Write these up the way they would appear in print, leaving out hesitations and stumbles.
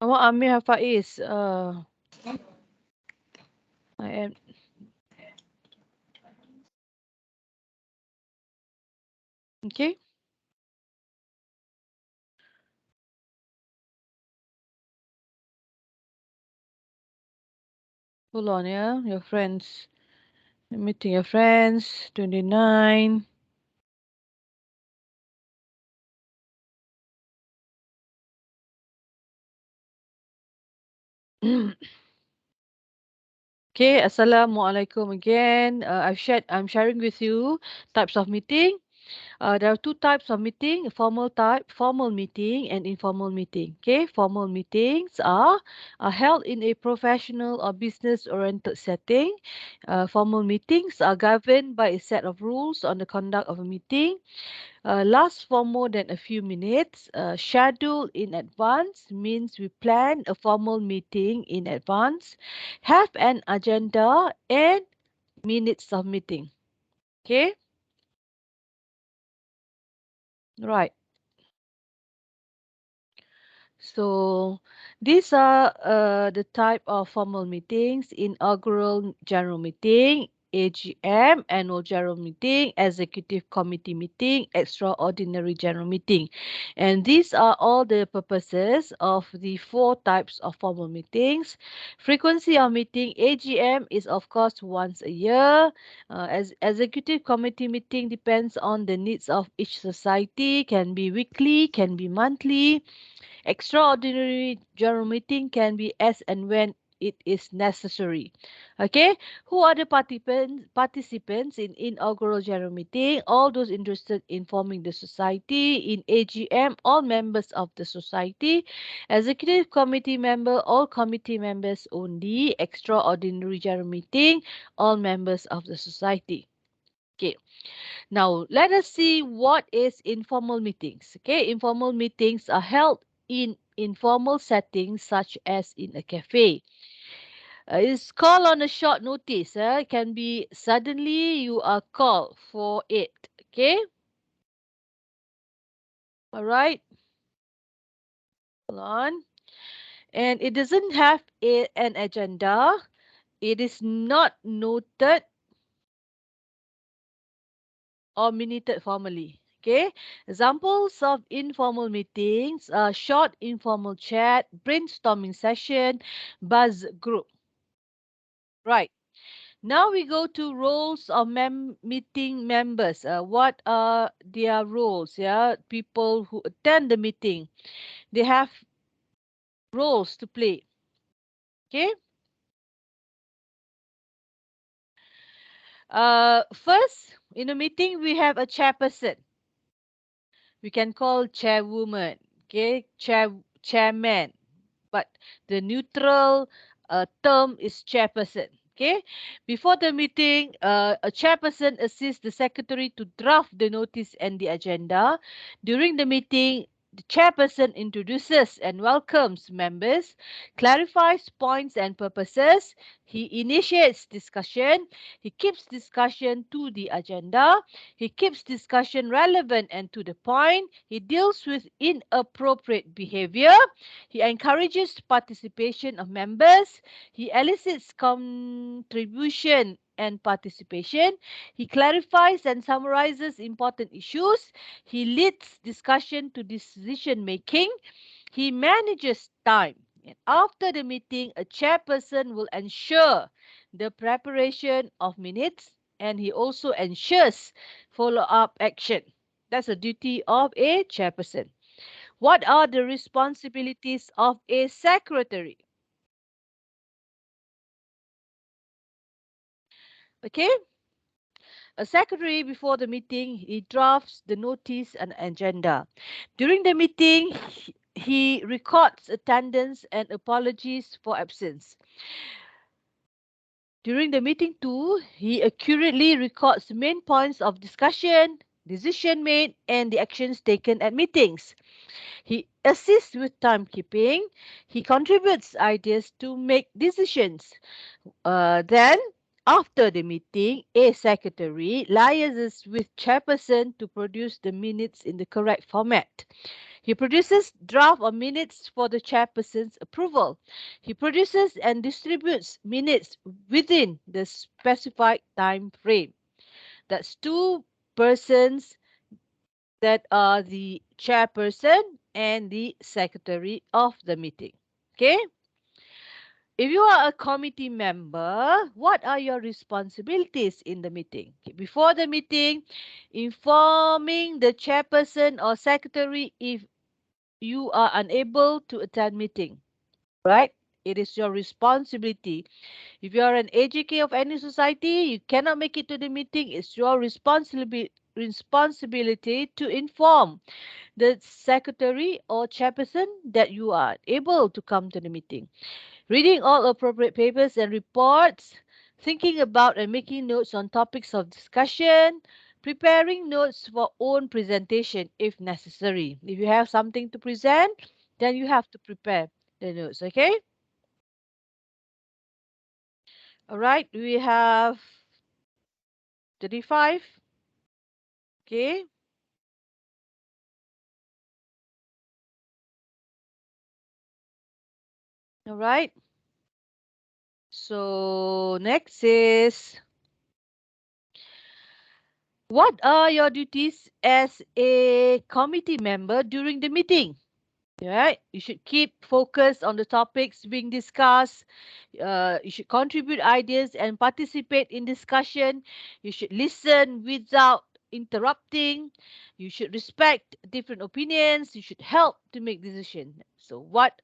Awak Amir Faiz. I am. Okay. Hold on, yeah. Your friends. Meeting your friends. 29. Okay. Assalamualaikum again. I'm sharing with you types of meeting. There are two types of meeting, formal meeting and informal meeting. Okay, formal meetings are held in a professional or business-oriented setting. Formal meetings are governed by a set of rules on the conduct of a meeting. Last for more than a few minutes. Schedule in advance means we plan a formal meeting in advance, have an agenda and minutes of meeting. Okay, right. So these are the type of formal meetings: inaugural general meeting, AGM, annual general meeting, executive committee meeting, extraordinary general meeting. And these are all the purposes of the four types of formal meetings. Frequency of meeting: AGM is of course once a year. As executive committee meeting depends on the needs of each society, can be weekly, can be monthly. Extraordinary general meeting can be as and when it is necessary. Okay, who are the participants in inaugural general meeting? All those interested in forming the society. In AGM, all members of the society. Executive committee member, all committee members only. Extraordinary general meeting, all members of the society. Okay. Now, let us see what is informal meetings. Okay, informal meetings are held in informal settings such as in a cafe. It's called on a short notice. It can be suddenly you are called for it. Okay, all right, hold on. And it doesn't have an agenda. It is not noted or minuted formally. Okay, examples of informal meetings are short informal chat, brainstorming session, buzz group. Right. Now we go to roles of meeting members. What are their roles? Yeah, people who attend the meeting, they have roles to play. Okay. First, in a meeting, we have a chairperson. We can call chairwoman. Okay, chairman. But the neutral term is chairperson. Okay. Before the meeting, a chairperson assists the secretary to draft the notice and the agenda. During the meeting, the chairperson introduces and welcomes members, clarifies points and purposes. He initiates discussion. He keeps discussion to the agenda. He keeps discussion relevant and to the point. He deals with inappropriate behavior. He encourages participation of members. He elicits contribution and participation. He clarifies and summarizes important issues. He leads discussion to decision making. He manages time. And after the meeting, a chairperson will ensure the preparation of minutes and he also ensures follow up action. That's a duty of a chairperson. What are the responsibilities of a secretary? Okay, a secretary before the meeting, he drafts the notice and agenda. During the meeting, he records attendance and apologies for absence. During the meeting too, he accurately records the main points of discussion, decision made, and the actions taken at meetings. He assists with timekeeping. He contributes ideas to make decisions. Then, after the meeting, a secretary liaises with chairperson to produce the minutes in the correct format. He produces draft or minutes for the chairperson's approval. He produces and distributes minutes within the specified time frame. That's two persons that are the chairperson and the secretary of the meeting. Okay? If you are a committee member, what are your responsibilities in the meeting? Okay, before the meeting, informing the chairperson or secretary if you are unable to attend meeting, right? It is your responsibility. If you are an AGK of any society, you cannot make it to the meeting, it's your responsibility to inform the secretary or chairperson that you are able to come to the meeting. Reading all appropriate papers and reports, thinking about and making notes on topics of discussion, preparing notes for own presentation if necessary. If you have something to present, then you have to prepare the notes, okay? All right, we have 35, okay? All right. So next is, what are your duties as a committee member during the meeting? Right? You should keep focus on the topics being discussed. You should contribute ideas and participate in discussion. You should listen without interrupting. You should respect different opinions. You should help to make decisions. So, what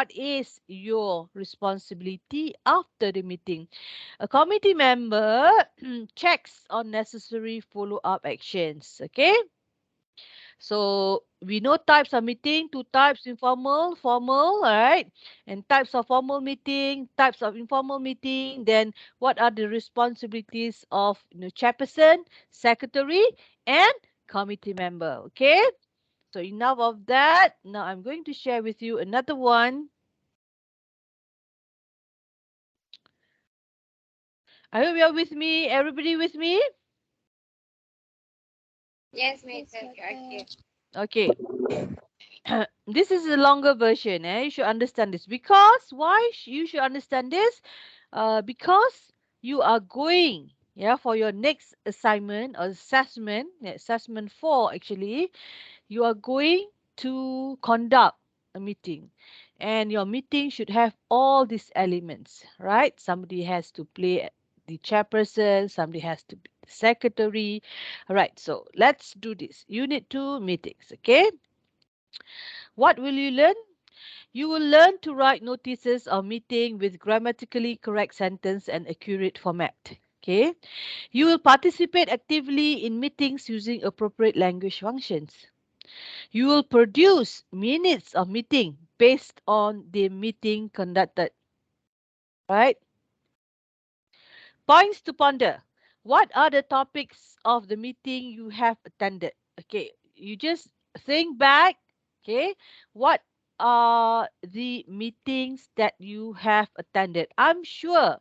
is your responsibility after the meeting? A committee member checks on necessary follow-up actions. Okay. So we know types of meeting, two types, informal, formal, all right? And types of formal meeting, types of informal meeting, then what are the responsibilities of chairperson, secretary, and committee member, okay? So enough of that. Now I'm going to share with you another one. I hope you're with me. Everybody with me? Yes, mate. Okay. Okay. This is a longer version. You should understand this. Because why you should understand this? Because you are going, yeah, for your next assignment or assessment, yeah, assessment 4 actually, you are going to conduct a meeting. And your meeting should have all these elements, right? Somebody has to play the chairperson, somebody has to be the secretary. All right, so let's do this. Unit 2 meetings, okay? What will you learn? You will learn to write notices of meeting with grammatically correct sentence and accurate format. Okay. You will participate actively in meetings using appropriate language functions. You will produce minutes of meeting based on the meeting conducted. Right? Points to ponder. What are the topics of the meeting you have attended? Okay, you just think back. Okay, what are the meetings that you have attended? I'm sure.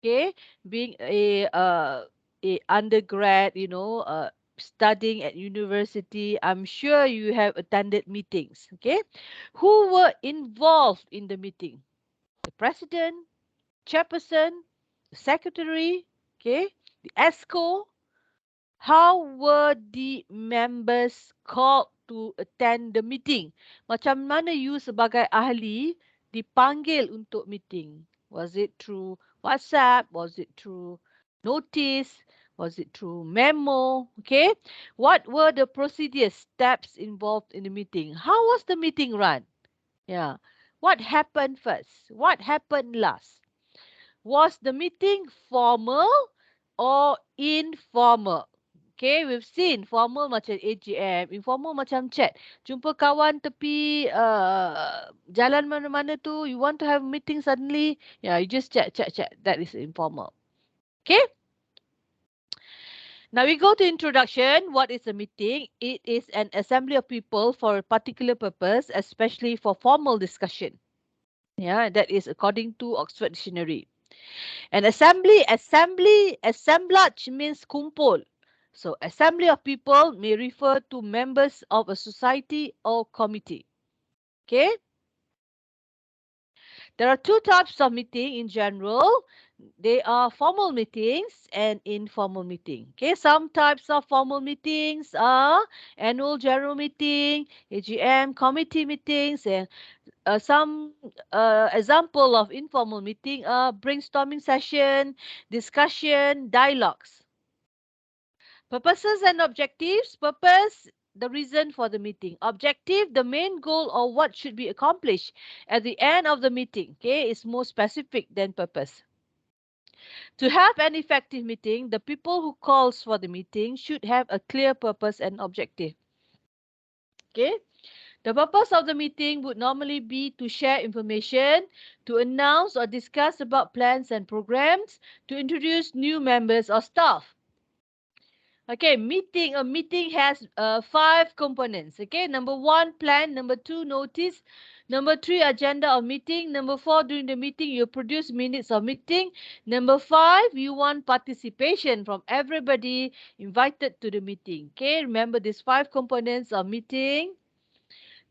Okay, being a undergrad, studying at university, I'm sure you have attended meetings. Okay, who were involved in the meeting? The president, chairperson, the secretary, okay, the ESCO. How were the members called to attend the meeting? Macam mana you sebagai ahli dipanggil untuk meeting? Was it through WhatsApp? Was it through notice? Was it through memo? Okay. What were the procedures, steps involved in the meeting? How was the meeting run? Yeah. What happened first? What happened last? Was the meeting formal or informal? Okay, we've seen formal macam AGM, informal macam chat. Jumpa kawan tepi jalan mana-mana tu, you want to have a meeting suddenly, yeah, you just chat, chat, chat. That is informal. Okay, now we go to introduction. What is a meeting? It is an assembly of people for a particular purpose, especially for formal discussion. Yeah, that is according to Oxford Dictionary. And assemblage means kumpul. So assembly of people may refer to members of a society or committee. Okay. There are two types of meeting in general. They are formal meetings and informal meeting. Okay, some types of formal meetings are annual general meeting, AGM, committee meetings, and some example of informal meeting are brainstorming session, discussion, dialogues. Purposes and objectives. Purpose, the reason for the meeting. Objective, the main goal or what should be accomplished at the end of the meeting. Okay, is more specific than purpose. To have an effective meeting, the people who calls for the meeting should have a clear purpose and objective. Okay. The purpose of the meeting would normally be to share information, to announce or discuss about plans and programs, to introduce new members or staff. Okay, meeting. A meeting has five components. Okay, number one, plan. Number two, notice. Number three, agenda of meeting. Number four, during the meeting, you produce minutes of meeting. Number five, you want participation from everybody invited to the meeting. Okay, remember these five components of meeting.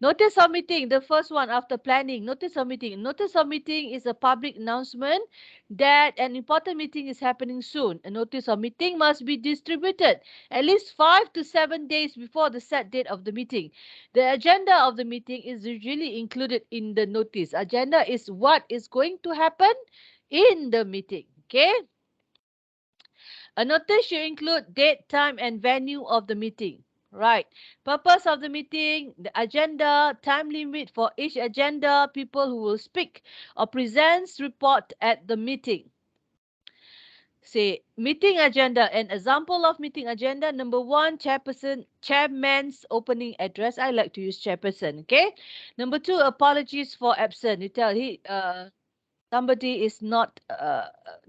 Notice of meeting, the first one after planning. Notice of meeting. Notice of meeting is a public announcement that an important meeting is happening soon. A notice of meeting must be distributed at least 5 to 7 days before the set date of the meeting. The agenda of the meeting is usually included in the notice. Agenda is what is going to happen in the meeting. Okay. A notice should include date, time, and venue of the meeting. Right. Purpose of the meeting, the agenda, time limit for each agenda, people who will speak or presents report at the meeting. Say meeting agenda. An example of meeting agenda. Number one, chairman's opening address. I like to use chairperson. Okay. Number two, apologies for absent. You tell somebody is not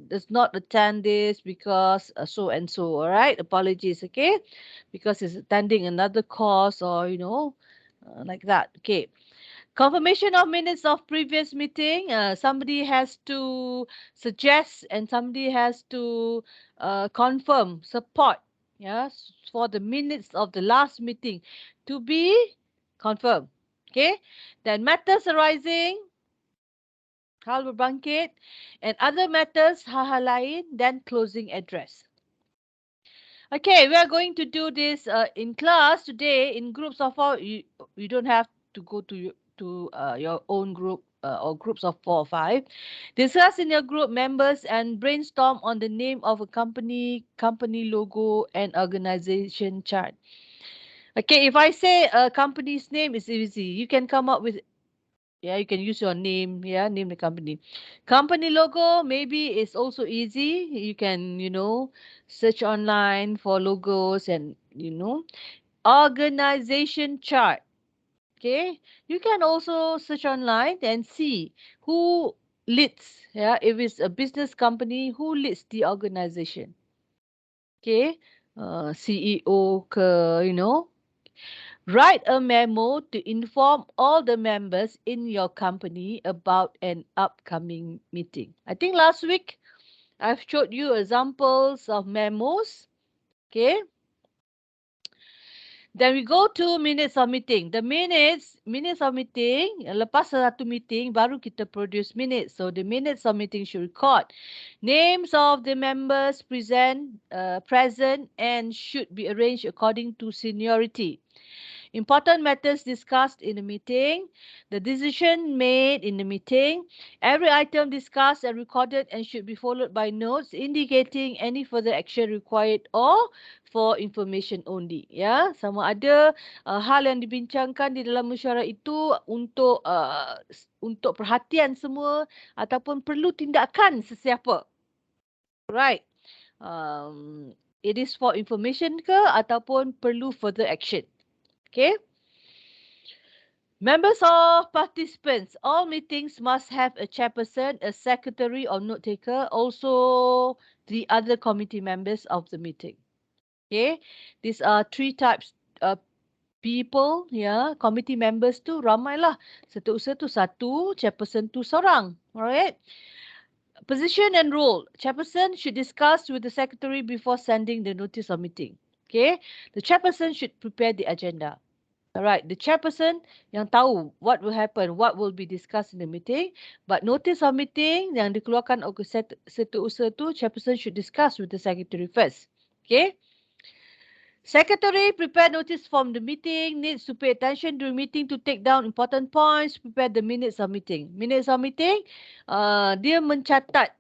does not attend this because so and so. All right, apologies. Okay, because he's attending another course or like that. Okay. Confirmation of minutes of previous meeting. Somebody has to suggest and somebody has to confirm, support, yes, for the minutes of the last meeting to be confirmed. Okay. Then matters arising, hal berbangkit, and other matters hal-hal lain, then closing address. Okay, we are going to do this in class today in groups of four. You don't have to go to your own group or groups of 4 or 5. Discuss in your group members and brainstorm on the name of a company logo, and organization chart. Okay, if I say a company's name is easy, you can come up with, yeah, you can use your name. Yeah, name the company. Company logo maybe is also easy. You can, search online for logos and, organization chart. Okay. You can also search online and see who leads. Yeah, if it's a business company, who leads the organization. Okay. CEO, Write a memo to inform all the members in your company about an upcoming meeting. I think last week I've showed you examples of memos. Okay. Then we go to minutes of meeting. The minutes of meeting, lepas satu meeting, baru kita produce minutes. So the minutes of meeting should record names of the members present and should be arranged according to seniority. Important matters discussed in the meeting, the decision made in the meeting, every item discussed and recorded and should be followed by notes indicating any further action required or for information only. Ya, sama ada hal yang dibincangkan di dalam mesyuarat itu untuk perhatian semua ataupun perlu tindakan sesiapa. Right. It is for information ke ataupun perlu further action. Okay. Members or participants, all meetings must have a chairperson, a secretary or note taker, also the other committee members of the meeting. Okay, these are three types of people. Yeah, committee members tu ramai lah. Setiausaha tu satu, chairperson tu seorang. Alright. Position and role. Chairperson should discuss with the secretary before sending the notice of meeting. Okay, the chairperson should prepare the agenda. Alright, the chairperson yang tahu what will happen, what will be discussed in the meeting. But notice of meeting yang dikeluarkan oleh setiausaha tu, chairperson should discuss with the secretary first. Okay. Secretary prepare notice from the meeting, needs to pay attention during meeting to take down important points, prepare the minutes of meeting. Minutes of meeting, dia mencatat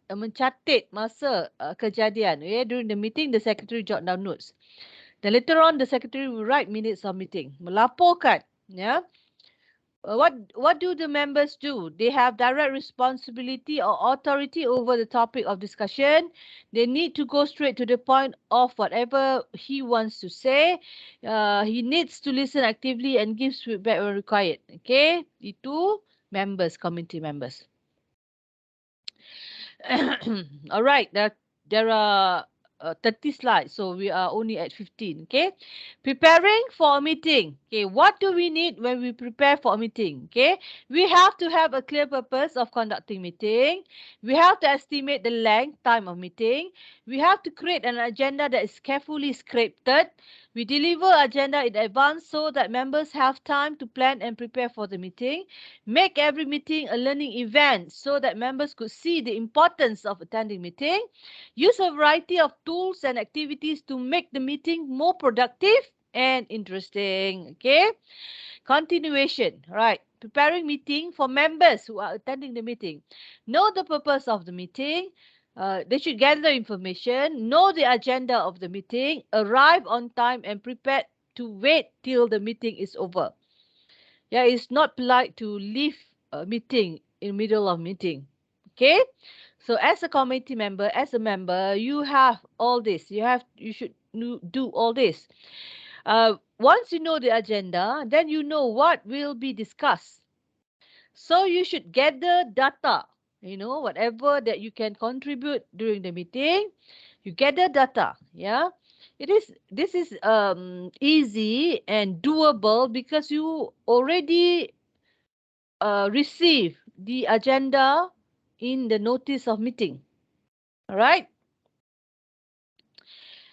masa kejadian. Okay, during the meeting, the secretary jot down notes. Then later on, the secretary will write minutes of meeting. Melaporkan, ya. What do the members do? They have direct responsibility or authority over the topic of discussion. They need to go straight to the point of whatever he wants to say. He needs to listen actively and give feedback when required. Okay, itu members, committee members. All right, there are 30 slides, so we are only at 15. Okay, preparing for a meeting. Okay, what do we need when we prepare for a meeting? Okay, we have to have a clear purpose of conducting meeting. We have to estimate the length time of meeting. We have to create an agenda that is carefully scripted. We deliver agenda in advance so that members have time to plan and prepare for the meeting. Make every meeting a learning event so that members could see the importance of attending meeting. Use a variety of tools and activities to make the meeting more productive and interesting. Okay. Continuation. Right. Preparing meeting for members who are attending the meeting. Know the purpose of the meeting. They should gather information, know the agenda of the meeting, arrive on time and prepare to wait till the meeting is over. Yeah, it's not polite to leave a meeting in middle of meeting. Okay, so as a committee member, as a member, you have all this. You should do all this. Once you know the agenda, then you know what will be discussed. So you should gather data. You know, whatever that you can contribute during the meeting, you gather data. Yeah, this is easy and doable because you already receive the agenda in the notice of meeting. All right.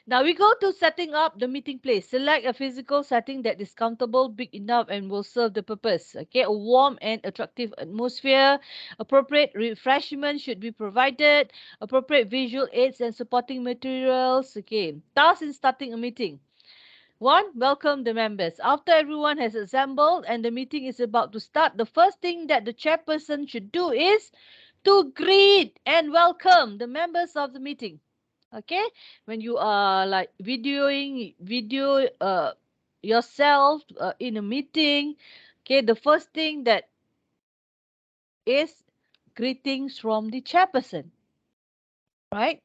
Now we go to setting up the meeting place. Select a physical setting that is comfortable, big enough, and will serve the purpose. Okay, a warm and attractive atmosphere. Appropriate refreshment should be provided. Appropriate visual aids and supporting materials. Okay, task in starting a meeting. One, welcome the members. After everyone has assembled and the meeting is about to start, the first thing that the chairperson should do is to greet and welcome the members of the meeting. Okay, when you are like video yourself in a meeting, okay, the first thing that is greetings from the chairperson. Right.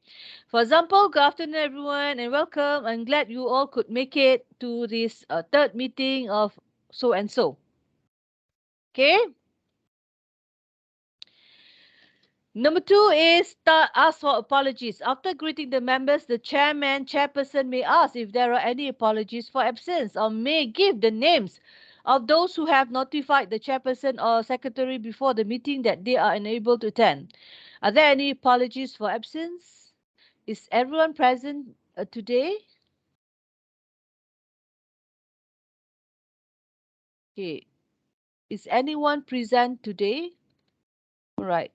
For example, good afternoon, everyone, and welcome. I'm glad you all could make it to this third meeting of so and so. Okay. Number two is ask for apologies. After greeting the members, the chairperson may ask if there are any apologies for absence or may give the names of those who have notified the chairperson or secretary before the meeting that they are unable to attend. Are there any apologies for absence? Is everyone present today? Okay. Is anyone present today? All right.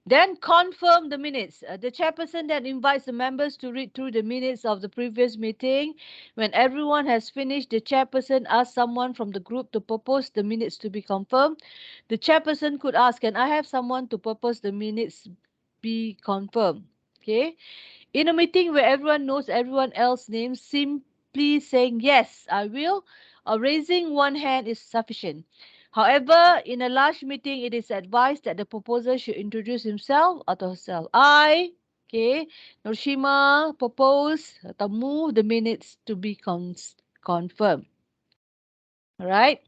Then confirm the minutes. The chairperson then invites the members to read through the minutes of the previous meeting. When everyone has finished, the chairperson asks someone from the group to propose the minutes to be confirmed. The chairperson could ask, can I have someone to propose the minutes be confirmed? Okay. In a meeting where everyone knows everyone else's name, simply saying yes, I will, or raising one hand is sufficient. However, in a large meeting, it is advised that the proposer should introduce himself atau herself. I, okay, Shima propose atau move the minutes to be confirmed. All right.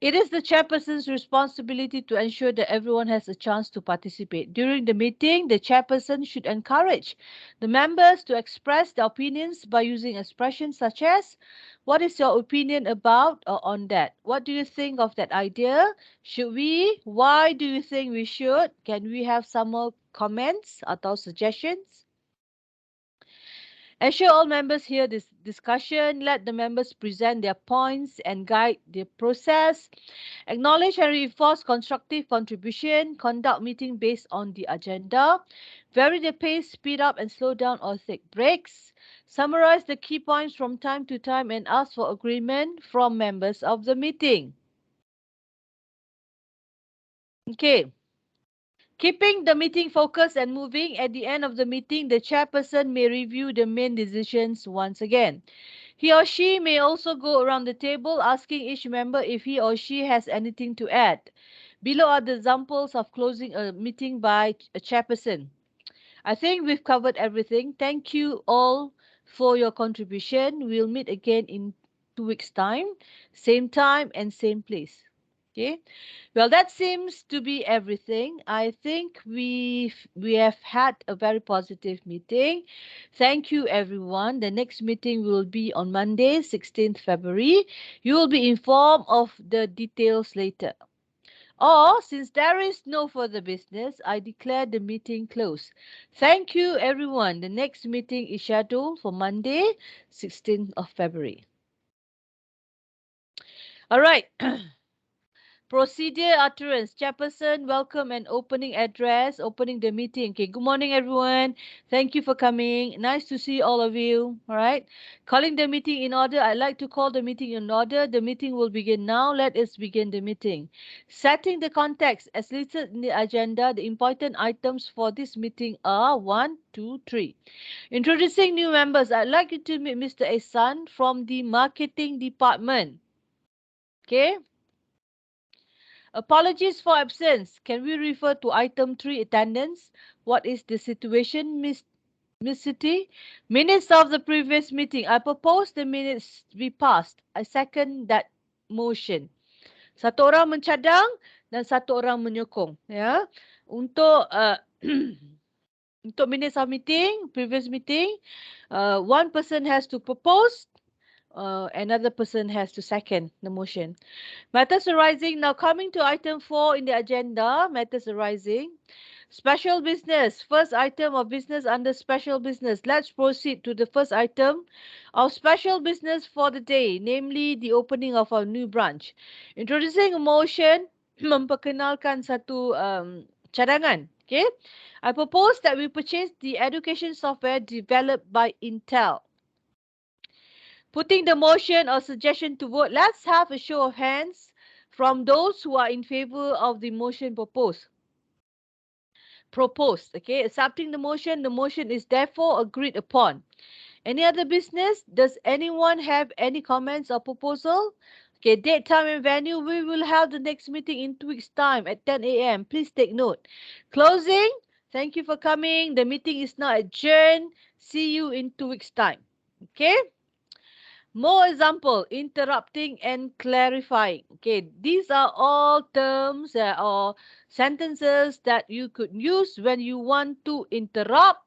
It is the chairperson's responsibility to ensure that everyone has a chance to participate. During the meeting, the chairperson should encourage the members to express their opinions by using expressions such as, what is your opinion about or on that? What do you think of that idea? Should we? Why do you think we should? Can we have some more comments atau suggestions? Ensure all members hear this discussion. Let the members present their points and guide the process. Acknowledge and reinforce constructive contribution. Conduct meeting based on the agenda. Vary the pace, speed up and slow down or take breaks. Summarize the key points from time to time and ask for agreement from members of the meeting. Okay. Keeping the meeting focused and moving, at the end of the meeting, the chairperson may review the main decisions once again. He or she may also go around the table asking each member if he or she has anything to add. Below are the examples of closing a meeting by a chairperson. I think we've covered everything. Thank you all for your contribution. We'll meet again in 2 weeks' time and same place. Okay. Well, that seems to be everything. I think we have had a very positive meeting. Thank you, everyone. The next meeting will be on Monday, 16th February. You will be informed of the details later. Or, since there is no further business, I declare the meeting closed. Thank you, everyone. The next meeting is scheduled for Monday, 16th of February. All right. Procedure utterance. Chairperson, welcome and opening address, opening the meeting. Okay, good morning, everyone. Thank you for coming. Nice to see all of you. All right. Calling the meeting in order. I'd like to call the meeting in order. The meeting will begin now. Let us begin the meeting. Setting the context. As listed in the agenda, the important items for this meeting are 1, 2, 3. Introducing new members. I'd like you to meet Mr. Ehsan from the marketing department. Okay. Apologies for absence. Can we refer to item 3 attendance? What is the situation, Miss City? Minutes of the previous meeting. I propose the minutes be passed. I second that motion. Satu orang mencadang dan satu orang menyokong. Ya, untuk untuk minutes of meeting, previous meeting, one person has to propose, another person has to second the motion. Matters arising. Now coming to item 4 in the agenda, matters arising. Special business. First item of business under special business. Let's proceed to the first item of special business for the day, namely the opening of our new branch. Introducing a motion memperkenalkan satu cadangan. Okay. I propose that we purchase the education software developed by Intel. Putting the motion or suggestion to vote, let's have a show of hands from those who are in favor of the motion proposed. Okay, accepting the motion is therefore agreed upon. Any other business? Does anyone have any comments or proposal? Okay, date, time and venue. We will have the next meeting in 2 weeks' time at 10 a.m. Please take note. Closing. Thank you for coming. The meeting is now adjourned. See you in 2 weeks' time. Okay. More example, interrupting and clarifying. Okay, these are all terms or sentences that you could use when you want to interrupt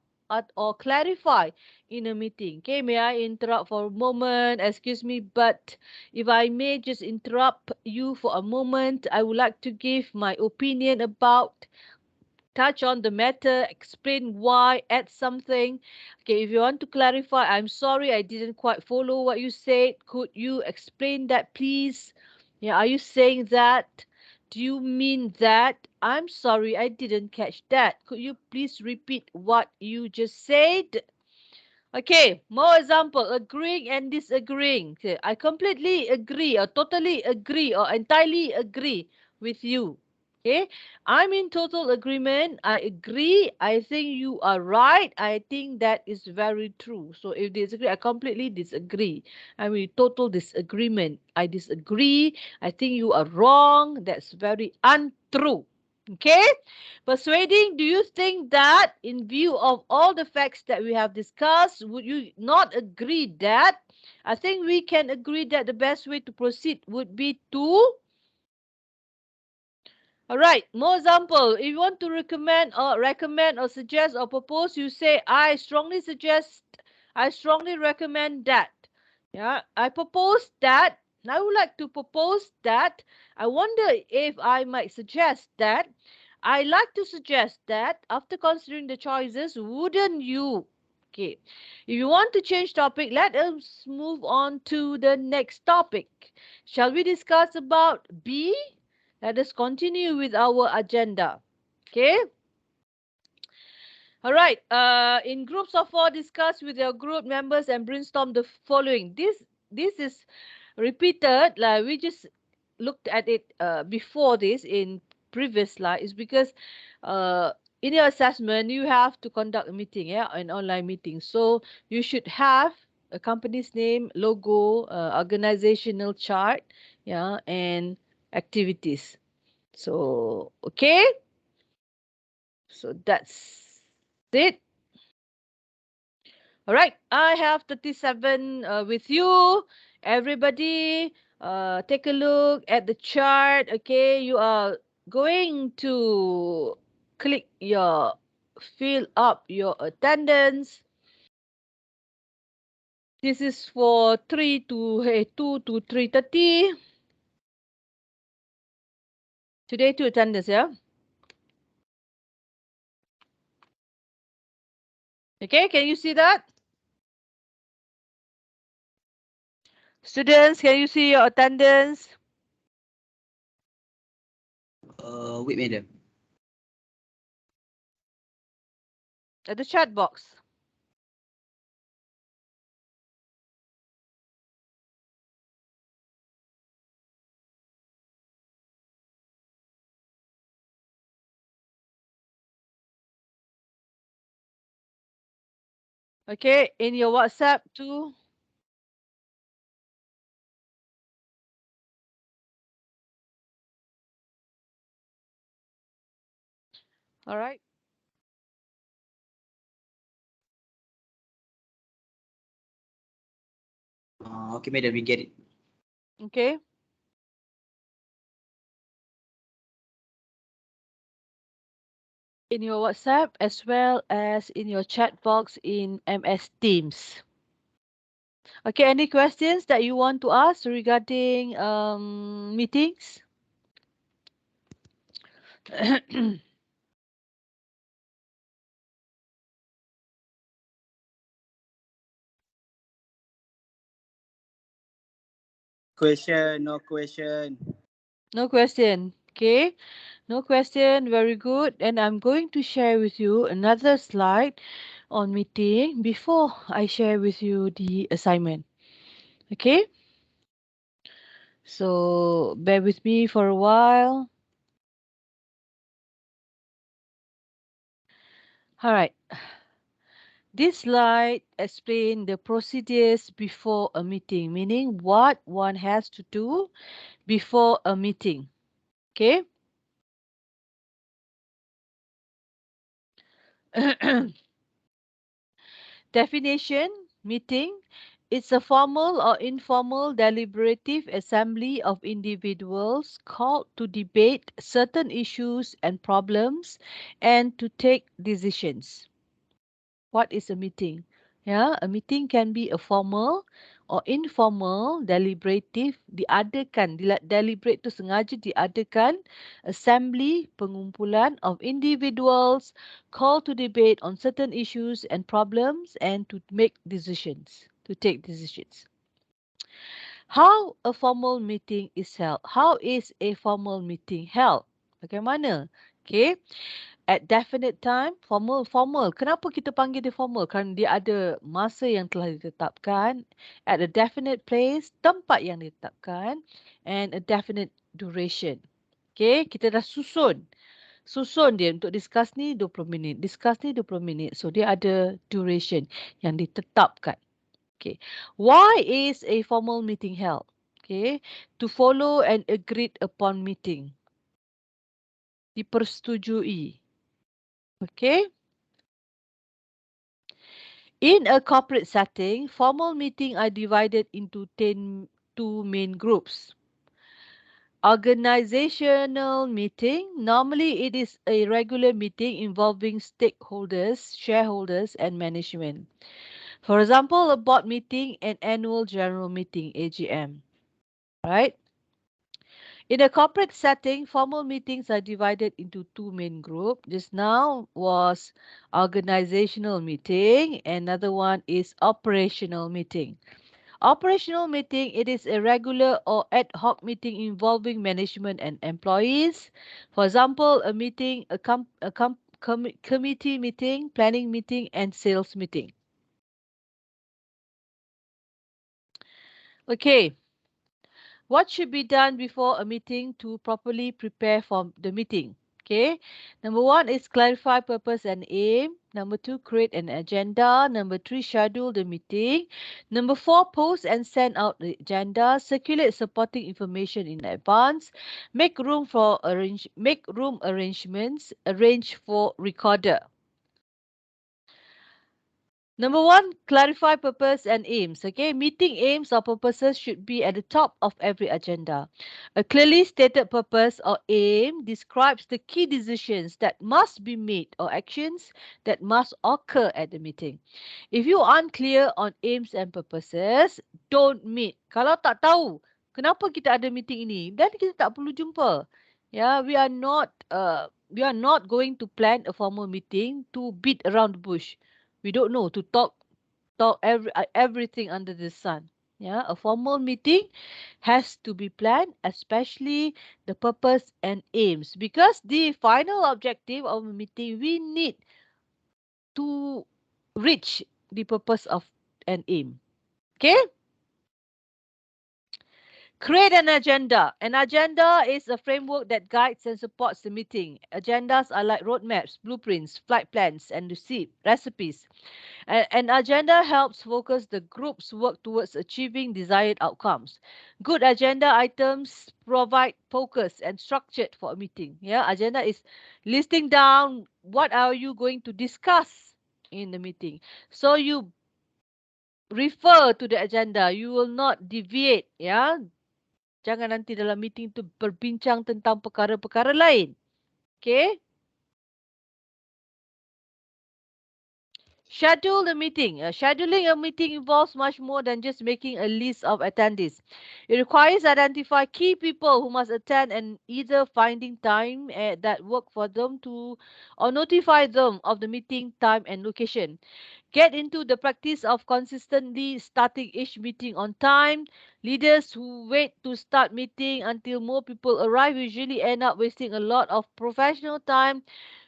or clarify in a meeting. Okay, may I interrupt for a moment? Excuse me, but if I may just interrupt you for a moment, I would like to give my opinion about, touch on the matter, explain why, add something. Okay, if you want to clarify, I'm sorry I didn't quite follow what you said. Could you explain that, please? Yeah, are you saying that? Do you mean that? I'm sorry I didn't catch that. Could you please repeat what you just said? Okay, more example, agreeing and disagreeing. Okay, I completely agree or totally agree or entirely agree with you. Okay, I'm in total agreement. I agree. I think you are right. I think that is very true. So if disagree, I completely disagree. I'm in total disagreement. I disagree. I think you are wrong. That's very untrue. Okay. Persuading, do you think that in view of all the facts that we have discussed, would you not agree that? I think we can agree that the best way to proceed would be to. All right, more example. If you want to recommend or suggest or propose, you say, I strongly suggest, I strongly recommend that. Yeah, I propose that. I would like to propose that. I wonder if I might suggest that. I like to suggest that after considering the choices, wouldn't you? Okay. If you want to change topic, let us move on to the next topic. Shall we discuss about B? Let us continue with our agenda. Okay. All right. In groups of four, discuss with your group members and brainstorm the following. This is repeated. Like we just looked at it before this in previous slide. Is because uh, in your assessment you have to conduct a meeting, yeah, an online meeting. So you should have a company's name, logo, organizational chart, yeah, and activities. So okay. So that's it. All right, I have 37 with you. Everybody, take a look at the chart. Okay, you are going to click your fill up your attendance. This is for 2 to 3:30. Today, two attendance, yeah. Okay, can you see that? Students, can you see your attendance Wait, madam. at the chat box? Okay, in your WhatsApp too. All right. Okay, madam, we get it. Okay. In your WhatsApp as well as in your chat box in MS Teams. Okay, any questions that you want to ask regarding meetings? Question, no question. No question. Okay, no question. Very good. And I'm going to share with you another slide on meeting before I share with you the assignment. Okay, so bear with me for a while. All right. This slide explains the procedures before a meeting, meaning what one has to do before a meeting. Okay. Definition: meeting. It's a formal or informal deliberative assembly of individuals called to debate certain issues and problems and to take decisions. What is a meeting? Yeah, a meeting can be a formal or informal, deliberative, diadakan, deliberate tu sengaja diadakan, assembly, pengumpulan of individuals called to debate on certain issues and problems and to make decisions, to take decisions. How a formal meeting is held? How is a formal meeting held? Bagaimana? Okay. At definite time, formal. Kenapa kita panggil dia formal? Kerana dia ada masa yang telah ditetapkan, at a definite place, tempat yang ditetapkan, and a definite duration. Okay, kita dah susun. Susun dia untuk discuss ni 20 minit, discuss ni 20 minit. So dia ada duration yang ditetapkan. Okay. Why is a formal meeting held? Okay. To follow an agreed upon meeting. Dipersetujui. Okay. In a corporate setting, formal meetings are divided into two main groups. Organizational meeting. Normally, it is a regular meeting involving stakeholders, shareholders, and management. For example, a board meeting and annual general meeting, AGM. Right? In a corporate setting, formal meetings are divided into two main groups. Just now was organizational meeting, another one is operational meeting. Operational meeting, it is a regular or ad hoc meeting involving management and employees. For example, a meeting, committee meeting, planning meeting, and sales meeting. Okay, what should be done before a meeting to properly prepare for the meeting? Okay, number one is clarify purpose and aim. Number two, create an agenda. Number three, schedule the meeting. Number four, post and send out the agenda. Circulate supporting information in advance. Make room arrangements. Arrange for recorder. Number one, clarify purpose and aims. Okay, meeting aims or purposes should be at the top of every agenda. A clearly stated purpose or aim describes the key decisions that must be made or actions that must occur at the meeting. If you aren't clear on aims and purposes, don't meet. Kalau tak tahu kenapa kita ada meeting ini, dan kita tak perlu jumpa. Yeah, we are not going to plan a formal meeting to beat around the bush. We don't know to talk everything under the sun. Yeah, a formal meeting has to be planned, especially the purpose and aims, because the final objective of a meeting, we need to reach the purpose of an aim. Okay. Create an agenda. An agenda is a framework that guides and supports the meeting. Agendas are like roadmaps, blueprints, flight plans, and recipes. An agenda helps focus the group's work towards achieving desired outcomes. Good agenda items provide focus and structure for a meeting. Yeah, agenda is listing down what are you going to discuss in the meeting. So you refer to the agenda. You will not deviate. Yeah, jangan nanti dalam meeting tu berbincang tentang perkara-perkara lain. Okay. Schedule the meeting. Scheduling a meeting involves much more than just making a list of attendees. It requires identify key people who must attend and either finding time that work for them to or notify them of the meeting time and location. Get into the practice of consistently starting each meeting on time. Leaders who wait to start meeting until more people arrive usually end up wasting a lot of professional time,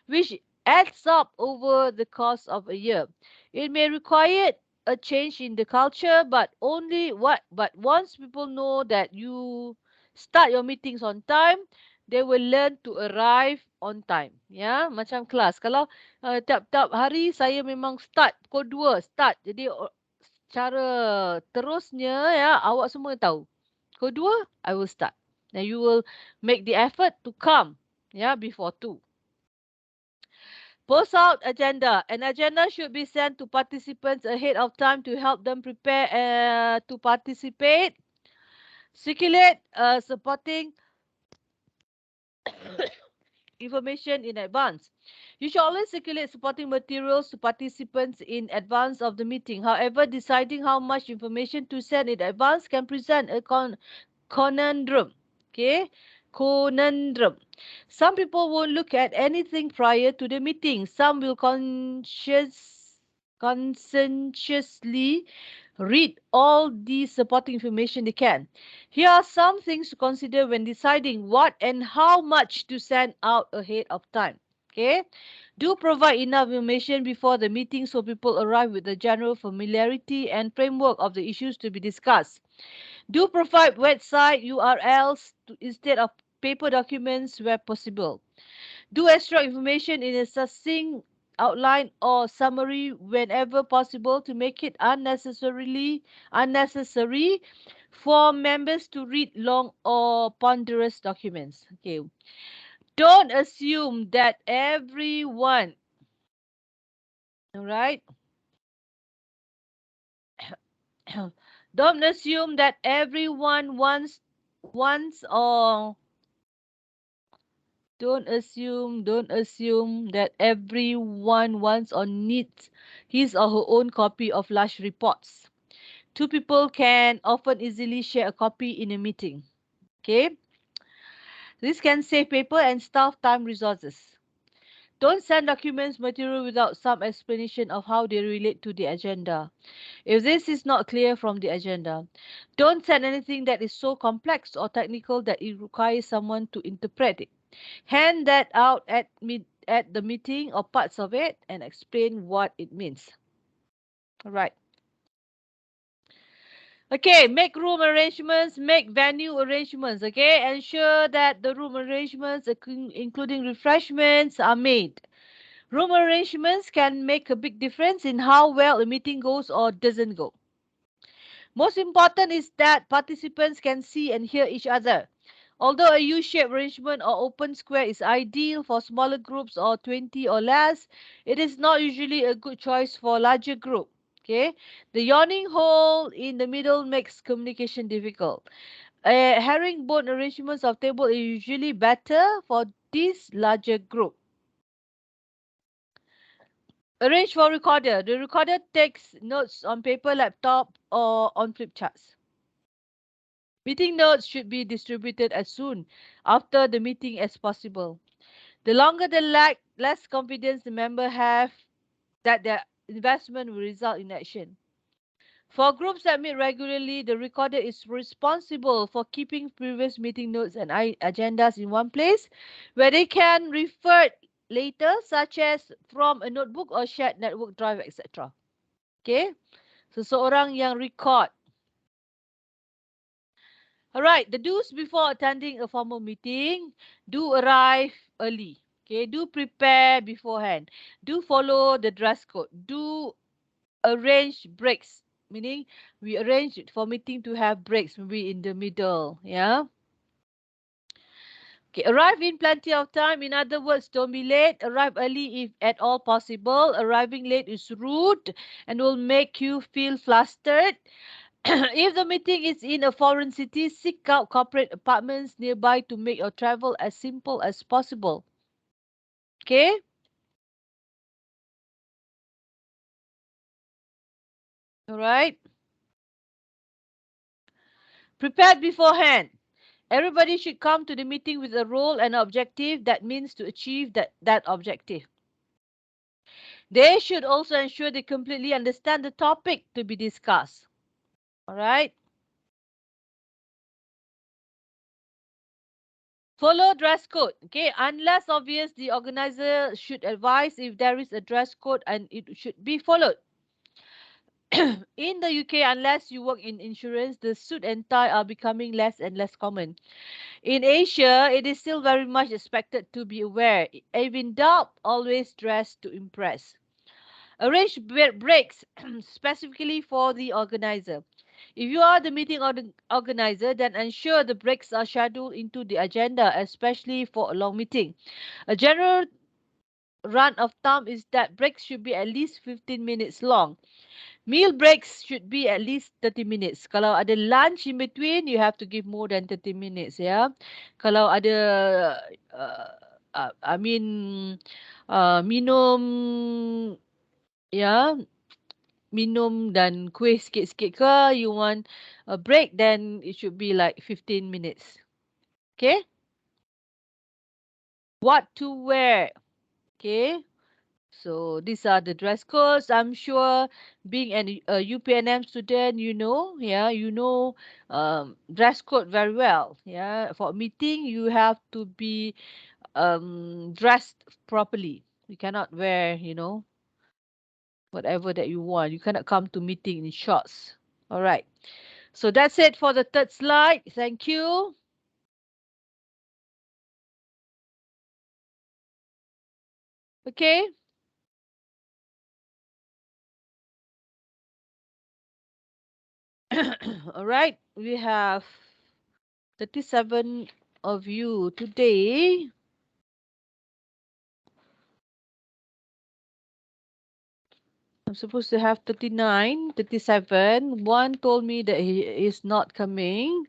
which adds up over the course of a year. It may require a change in the culture, but once people know that you start your meetings on time, they will learn to arrive on time. Ya, macam kelas. Kalau tiap-tiap hari saya memang start pukul 2, start. Jadi cara terusnya ya, awak semua tahu. Pukul 2, I will start. Then you will make the effort to come before 2. Post out agenda. An agenda should be sent to participants ahead of time to help them prepare to participate. Circulate supporting information in advance. You should always circulate supporting materials to participants in advance of the meeting. However, deciding how much information to send in advance can present a conundrum. Okay, conundrum. Some people won't look at anything prior to the meeting. Some will conscientiously read all the supporting information they can. Here are some things to consider when deciding what and how much to send out ahead of time. Okay, do provide enough information before the meeting so people arrive with a general familiarity and framework of the issues to be discussed. Do provide website URLs instead of paper documents where possible. Do extract information in a succinct outline or summary whenever possible to make it unnecessary for members to read long or ponderous documents. Okay. Don't assume that everyone, all right? Don't assume that everyone wants or don't assume that everyone wants or needs his or her own copy of large reports. Two people can often easily share a copy in a meeting. Okay. This can save paper and staff time resources. Don't send documents material without some explanation of how they relate to the agenda. If this is not clear from the agenda, don't send anything that is so complex or technical that it requires someone to interpret it. Hand that out at the meeting or parts of it and explain what it means. All right. Okay, make room arrangements, make venue arrangements. Okay, ensure that the room arrangements, including refreshments, are made. Room arrangements can make a big difference in how well a meeting goes or doesn't go. Most important is that participants can see and hear each other. Although a U-shaped arrangement or open square is ideal for smaller groups or 20 or less, it is not usually a good choice for a larger group. Okay, the yawning hole in the middle makes communication difficult. Herringbone arrangements of table is usually better for this larger group. Arrange for recorder. The recorder takes notes on paper, laptop, or on flip charts. Meeting notes should be distributed as soon after the meeting as possible. The longer the lag, less confidence the member have that their investment will result in action. For groups that meet regularly, the recorder is responsible for keeping previous meeting notes and agendas in one place where they can refer later, such as from a notebook or shared network drive, etc. Okay, seseorang yang record. Alright, the do's before attending a formal meeting. Do arrive early. Okay, do prepare beforehand. Do follow the dress code. Do arrange breaks. Meaning, we arrange for meeting to have breaks, maybe in the middle. Yeah. Okay, arrive in plenty of time. In other words, don't be late. Arrive early if at all possible. Arriving late is rude and will make you feel flustered. If the meeting is in a foreign city, seek out corporate apartments nearby to make your travel as simple as possible. Okay? All right. Prepared beforehand. Everybody should come to the meeting with a role and objective that means to achieve that objective. They should also ensure they completely understand the topic to be discussed. All right. Follow dress code. Okay. Unless obvious, the organizer should advise if there is a dress code and it should be followed. In the UK, unless you work in insurance, the suit and tie are becoming less and less common. In Asia, it is still very much expected to be aware. If in doubt, always dress to impress. Arrange breaks specifically for the organizer. If you are the meeting organizer, then ensure the breaks are scheduled into the agenda, especially for a long meeting. A general run of thumb is that breaks should be at least 15 minutes long. Meal breaks should be at least 30 minutes. Kalau ada lunch in between, you have to give more than 30 minutes, ya. Kalau ada, uh, I mean, minum, ya, minum dan kuih sikit-sikit ke, you want a break, then it should be like 15 minutes. Okay? What to wear? Okay? So these are the dress codes. I'm sure being a UPNM student, yeah, dress code very well. Yeah, for a meeting, you have to be dressed properly. You cannot wear, whatever that you want. You cannot come to meeting in shorts. All right. So that's it for the third slide. Thank you. Okay. All right. We have 37 of you today. I'm supposed to have 39, 37. One told me that he is not coming.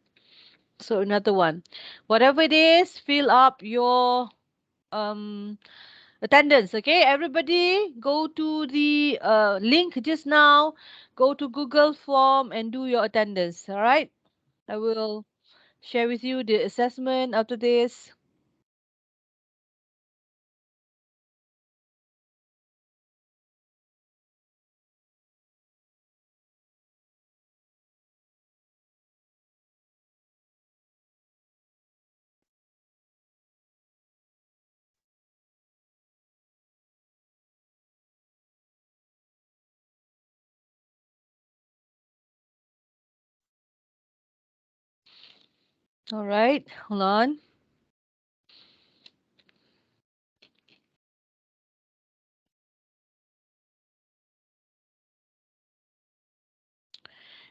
So another one. Whatever it is, fill up your um attendance. Okay, everybody go to the link just now. Go to Google form and do your attendance. All right. I will share with you the assessment after this. All right, hold on.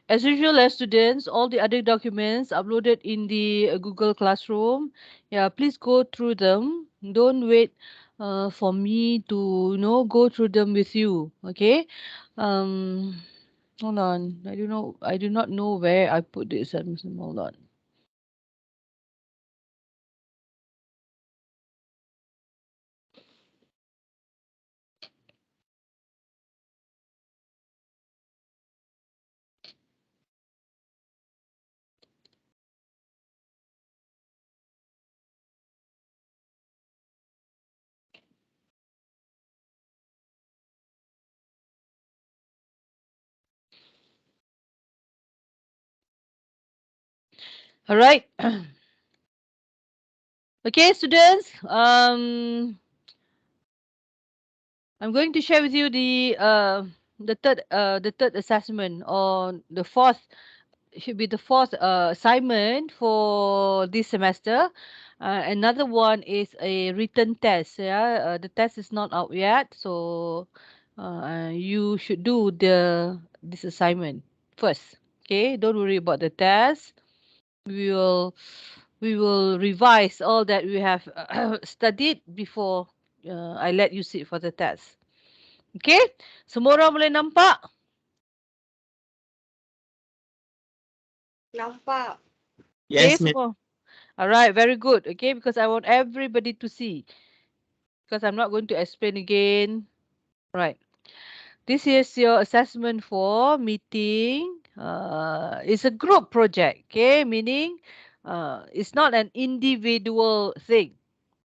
As usual, as students, all the other documents uploaded in the Google Classroom. Yeah, please go through them. Don't wait for me to go through them with you. Okay. Um, hold on. I do know. I do not know where I put this. Hold on. All right. Okay, students. I'm going to share with you the third assessment, or the fourth. Should be the fourth assignment for this semester. Another one is a written test. Yeah, the test is not out yet, so you should do this assignment first. Okay, don't worry about the test. We will we will revise all that we have studied before I let you sit for the test. Okay, semua orang boleh nampak? Nampak. Okay, Yes, miss. semua. All right, very good. Okay, because I want everybody to see. Because I'm not going to explain again. Right. This is your assessment for meeting. It's a group project. Okay, meaning it's not an individual thing.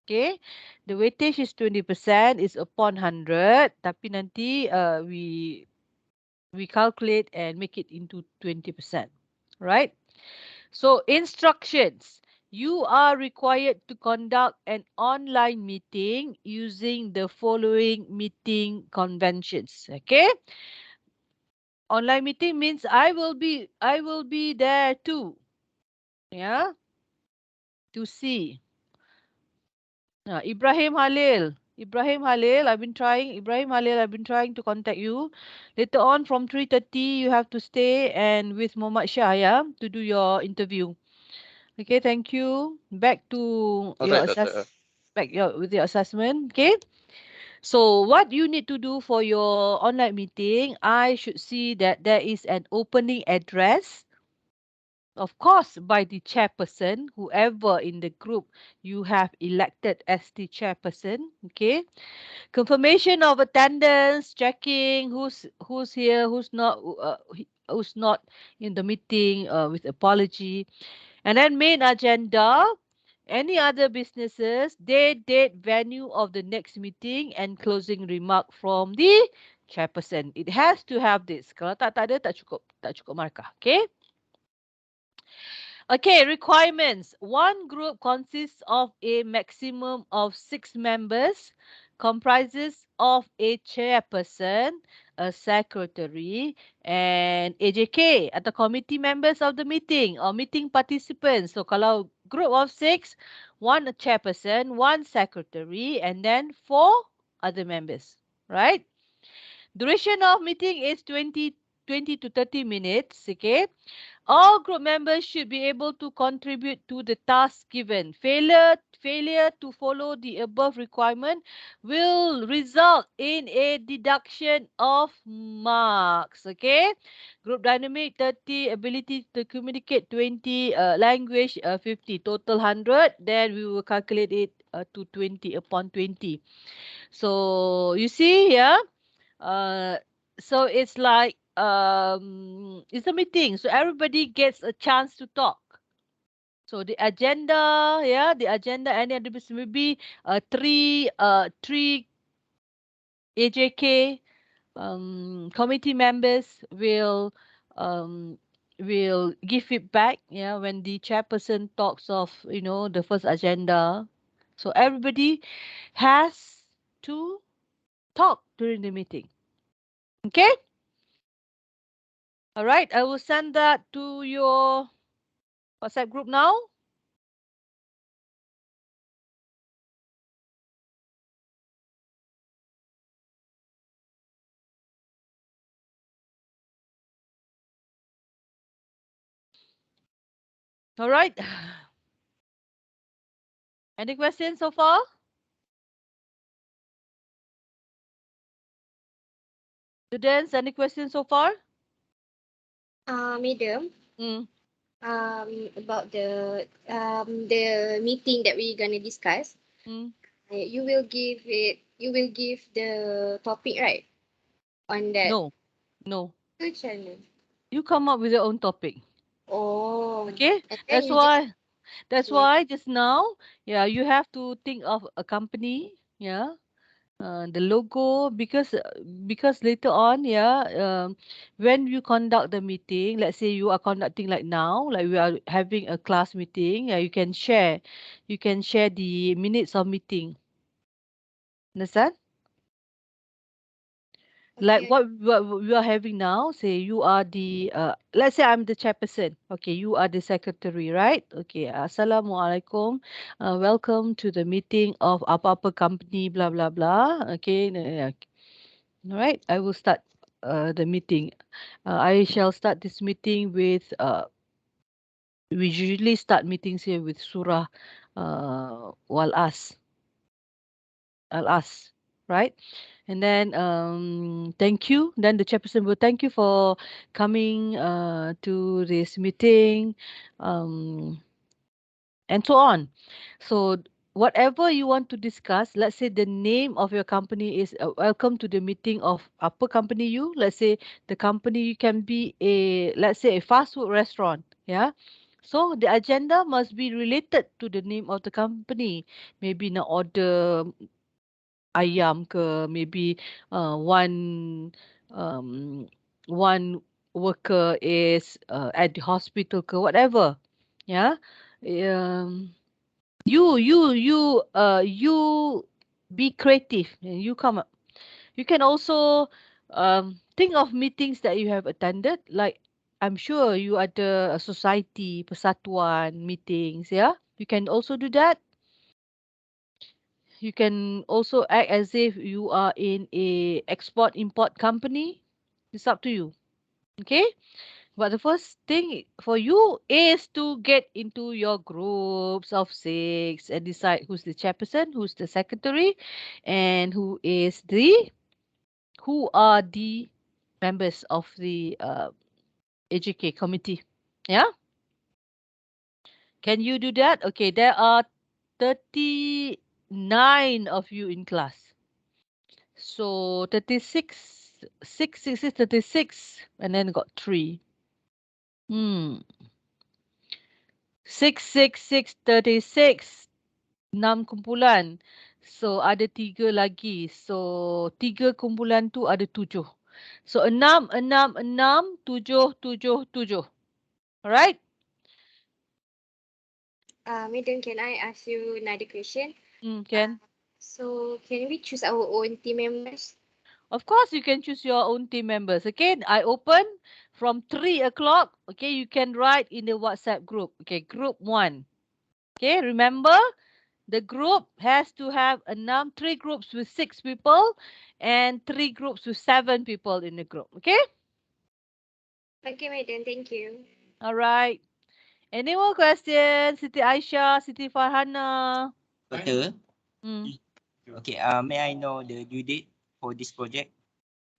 Okay, the weightage is 20%. It's upon 100. Tapi nanti we calculate and make it into 20%. Right. So, instructions. You are required to conduct an online meeting using the following meeting conventions. Okay? Online meeting means I will be there too. Yeah? To see. Ibrahim Halil. Ibrahim Halil, I've been trying to contact you. Later on from 3:30 you have to stay and with Muhammad Shah, yeah, to do your interview. Okay, thank you. Back to your Alright, doctor. with your assessment. Okay. So what you need to do for your online meeting, I should see that there is an opening address, of course, by the chairperson, whoever in the group you have elected as the chairperson. Okay. Confirmation of attendance, checking who's here, who's not in the meeting, with apology. And then main agenda, any other businesses, date, venue of the next meeting, and closing remark from the chairperson. It has to have this. Kalau tak ada, tak cukup markah. Okay? Okay, requirements. One group consists of a maximum of 6 members, comprises of a chairperson, a secretary, and AJK atau committee members of the meeting or meeting participants. So kalau group of 6, one chairperson, one secretary, and then 4 other members. Right? Duration of meeting is 20 to 30 minutes. Okay. All group members should be able to contribute to the task given. Failure to follow the above requirement will result in a deduction of marks. Okay. Group dynamic 30, ability to communicate 20, language 50, total 100. Then we will calculate it to 20 upon 20. So you see here, uh, so it's like it's a meeting, so everybody gets a chance to talk. So the agenda, yeah, the agenda, any other business, maybe three AJK committee members um will give feedback, yeah, when the chairperson talks of the first agenda. So everybody has to talk during the meeting. Okay. All right, I will send that to your WhatsApp group now. All right. Any questions so far? Students, any questions so far? Madam, Mm, about the meeting that we're gonna discuss. mm. You will give the topic, right, on that No, no. channel. You come up with your own topic. Oh, Okay? and then That's you just why. That's okay. why just now, yeah, you have to think of a company. Yeah. The logo because later on, yeah, when you conduct the meeting, let's say you are conducting like now, like we are having a class meeting, yeah, you can share the minutes of meeting. Understand? Like Okay. what we are having now, say you are the let's say I'm the chairperson, okay, you are the secretary, right? Okay, assalamualaikum, welcome to the meeting of apa-apa company, blah blah blah. Okay, all right, I will start the meeting. I shall start this meeting with we usually start meetings here with surah wal as al as, right? And then thank you. Then the chairperson will thank you for coming to this meeting, um, and so on. So whatever you want to discuss, let's say the name of your company is welcome to the meeting of upper company you. Let's say the company can be a, let's say, a fast food restaurant. Yeah. So the agenda must be related to the name of the company. Maybe nak order ayam ke, maybe one um, one worker is at the hospital ke, whatever. Yeah. Um, you be creative and you come up. You can also think of meetings that you have attended, like I'm sure you ada a society persatuan meetings, yeah, you can also do that. You can also act as if you are in a export import company. It's up to you. Okay. But the first thing for you is to get into your groups of six and decide who's the chairperson, who's the secretary, and who are the members of the AGK committee. Yeah, can you do that? Okay, there are 39 of you in class. So 36, 36, and then got 3. Hmm. 6, 6, 6, 36. 6 So ada 3 lagi. So 3 kumpulan tu ada 7. So 6, 6, 6, 7, 7, 7. Alright? Madam, can I ask you another question? Uh, Can? so can we choose our own team members? Of course, you can choose your own team members. Okay, I open from 3 o'clock. Okay, you can write in the WhatsApp group. Okay, group 1. Okay, remember the group has to have a 3 groups with 6 people and 3 groups with 7 people in the group. Okay, Okay, Madam, thank you. all right. Any more questions? Siti Aisyah, Siti Farhana. Doctor, Hmm. okay, may I know the due date for this project?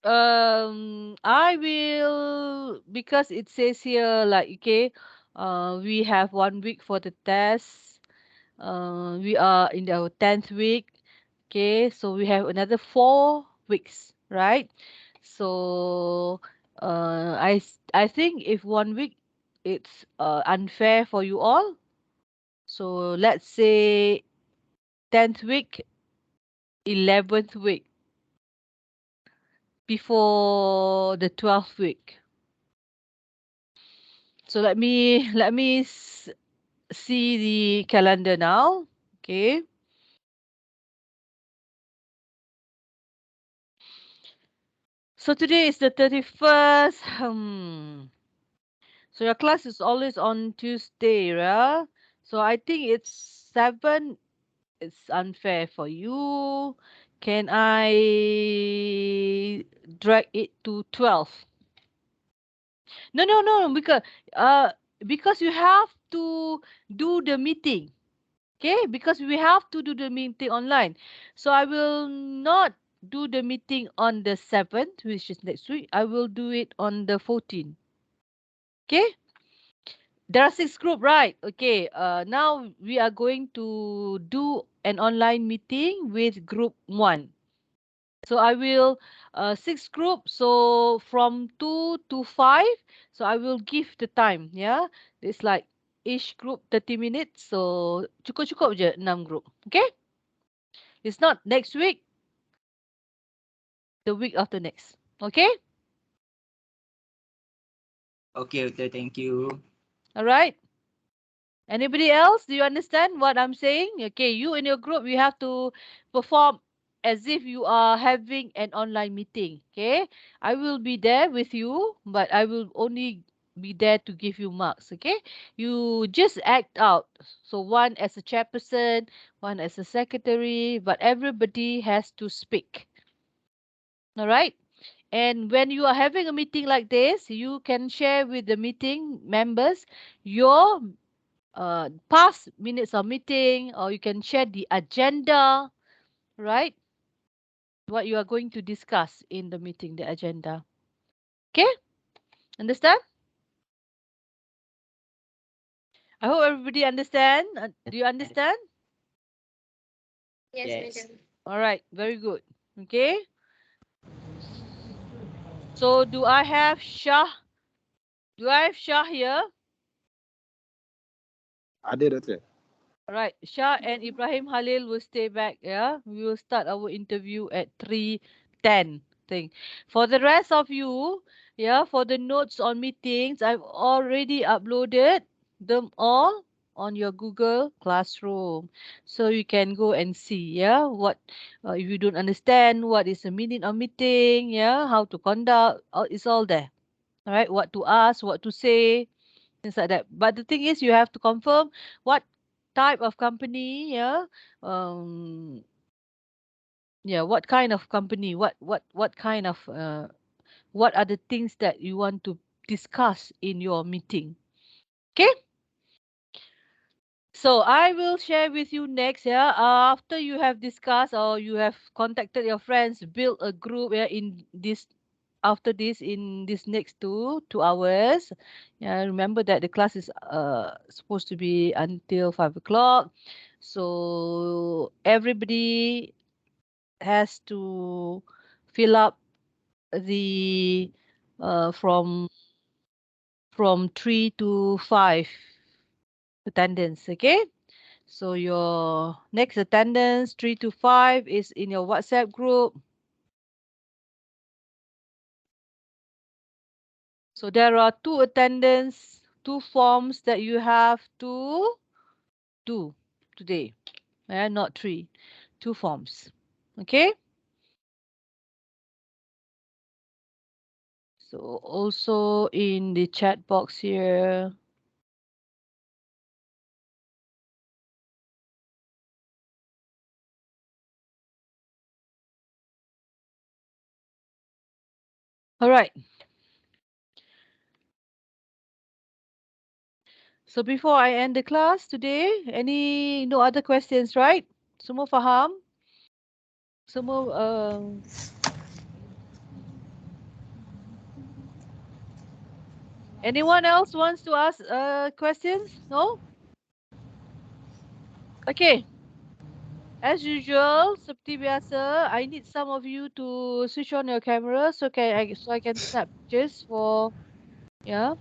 I will, because it says here like, okay, we have 1 week for the test. We are in our 10th week. Okay, so we have another 4 weeks, right? So I think if 1 week it's unfair for you all. So let's say 10th week, 11th week before the 12th week. So let me see the calendar now. Okay. So today is the 31st. So your class is always on Tuesday, right? So I think it's 7. It's unfair for you. Can I drag it to 12? No, no, no, uh because you have to do the meeting. Okay, because we have to do the meeting online. So I will not do the meeting on the 7th, which is next week. I will do it on the 14th. Okay, there are 6 group, right? Okay, now we are going to do an online meeting with group 1. So I will 6 group. So from 2 to 5. So I will give the time. Yeah, it's like each group 30 minutes. So cukup-cukup je 6 group. Okay, it's not next week, the week after next. Okay, Okay, okay, thank you. all right. Anybody else? Do you understand what I'm saying? Okay, you in your group, you have to perform as if you are having an online meeting. Okay, I will be there with you, but I will only be there to give you marks. Okay, you just act out. So one as a chairperson, one as a secretary, but everybody has to speak. All right. And when you are having a meeting like this, you can share with the meeting members your past minutes of meeting, or you can share the agenda, right? What you are going to discuss in the meeting, the agenda. Okay, understand? I hope everybody understand. Do you understand? Yes, Yes. madam. All right, very good. Okay, so do I have Shah? Do I have Shah here? Ada doktor. All right, Shah and Ibrahim Halil will stay back. Yeah, we will start our interview at 3:10. Thing. For the rest of you, yeah, for the notes on meetings, I've already uploaded them all on your Google Classroom, so you can go and see. Yeah, what if you don't understand what is the meaning of meeting? Yeah, how to conduct. It's all there. All right, what to ask, what to say, things like that. But the thing is, you have to confirm what type of company, yeah, um, yeah, what kind of company, what kind of, what are the things that you want to discuss in your meeting. Okay, so I will share with you next. Yeah, after you have discussed or you have contacted your friends, build a group. Yeah, in this after this in this next 2 hours. Yeah, remember that the class is supposed to be until 5 o'clock. So everybody has to fill up the from 3 to 5 attendance. Okay. So your next attendance 3 to 5 is in your WhatsApp group. So there are 2 attendance, 2 forms that you have to do today. Not 3, 2 forms. Okay. So also in the chat box here. All right. So before I end the class today, no other questions, right? Semua faham? Semua anyone else wants to ask questions? No? Okay. As usual, seperti biasa, I need some of you to switch on your camera so I can snap pictures for, yeah.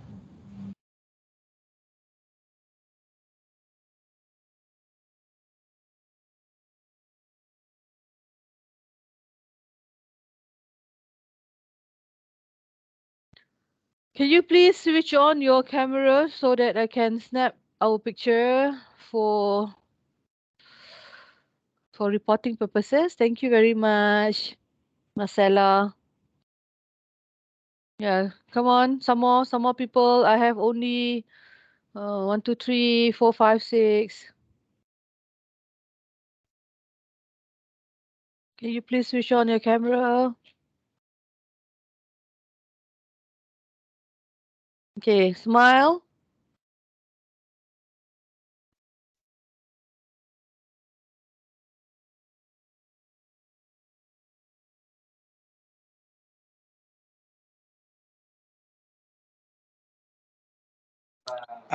Can you please switch on your camera so that I can snap our picture for reporting purposes? Thank you very much, Marcella. Yeah, come on, some more people. I have only 1, 2, 3, 4, 5, 6. Can you please switch on your camera? Okay, smile.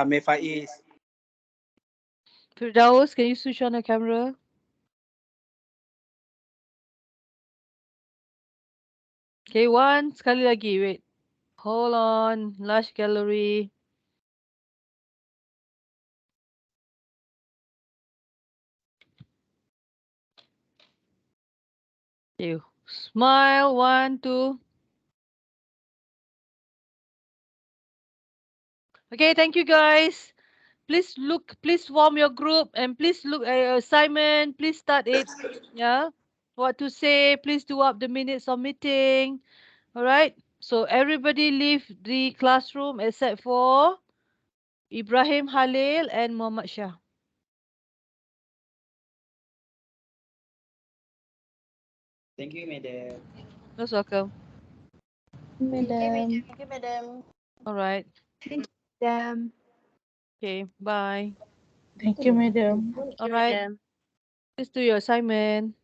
May Faiz. Firdaus, can you switch on the camera? Okay, one. Sekali lagi. Wait. Hold on. Last gallery. Okay. Smile. One, two. Okay, thank you guys. Please form your group and please look at your assignment. Please start it. Yeah. What to say. Please do up the minutes of meeting. All right. So everybody leave the classroom except for Ibrahim Halil and Muhammad Shah. Thank you, madam. Most welcome. Thank you, Madam. madam. Thank you, madam. All right. Thank you, madam. Okay. Bye. Thank you, madam. All Thank you, right. madam. Please do your assignment.